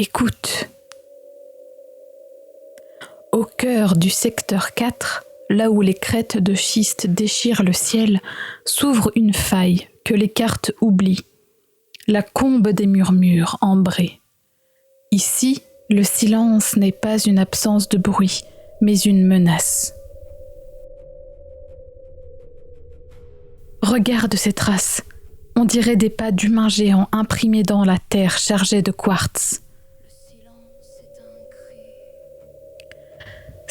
écoute. Au cœur du secteur 4, là où les crêtes de schiste déchirent le ciel, s'ouvre une faille que les cartes oublient. La combe des murmures ambrés. Ici, le silence n'est pas une absence de bruit, mais une menace. Regarde ces traces. On dirait des pas d'humains géants imprimés dans la terre chargée de quartz.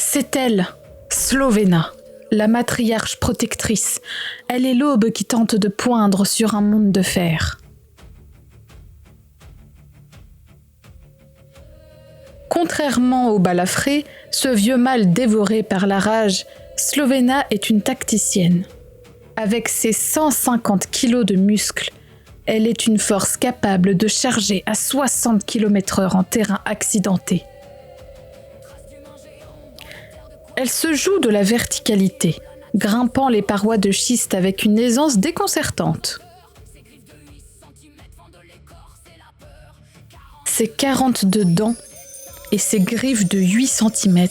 C'est elle, Slovena, la matriarche protectrice. Elle est l'aube qui tente de poindre sur un monde de fer. Contrairement au balafré, ce vieux mâle dévoré par la rage, Slovena est une tacticienne. Avec ses 150 kilos de muscles, elle est une force capable de charger à 60 km/h en terrain accidenté. Elle se joue de la verticalité, grimpant les parois de schiste avec une aisance déconcertante. Ses 42 dents et ses griffes de 8 cm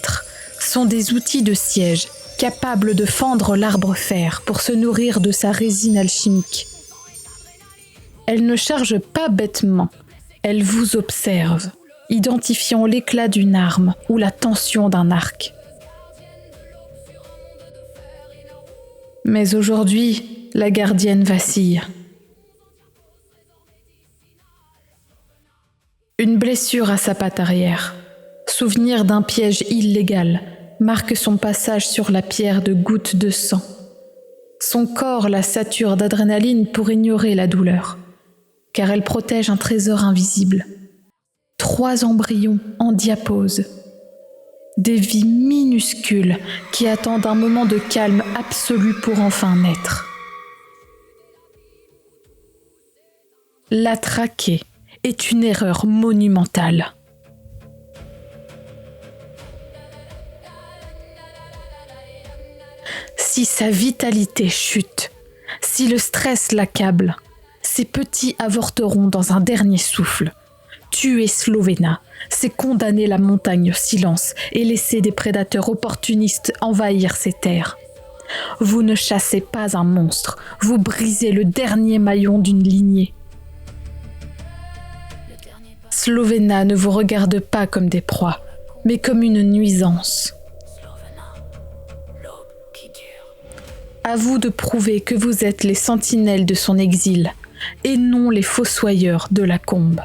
sont des outils de siège capables de fendre l'arbre fer pour se nourrir de sa résine alchimique. Elle ne charge pas bêtement, elle vous observe, identifiant l'éclat d'une arme ou la tension d'un arc. Mais aujourd'hui, la gardienne vacille. Une blessure à sa patte arrière, souvenir d'un piège illégal, marque son passage sur la pierre de gouttes de sang. Son corps la sature d'adrénaline pour ignorer la douleur, car elle protège un trésor invisible. 3 embryons en diapause. Des vies minuscules qui attendent un moment de calme absolu pour enfin naître. La traquer est une erreur monumentale. Si sa vitalité chute, si le stress l'accable, ses petits avorteront dans un dernier souffle. Tuer Slovena, c'est condamner la montagne au silence et laisser des prédateurs opportunistes envahir ses terres. Vous ne chassez pas un monstre, vous brisez le dernier maillon d'une lignée. Slovena ne vous regarde pas comme des proies, mais comme une nuisance. À vous de prouver que vous êtes les sentinelles de son exil, et non les fossoyeurs de la combe.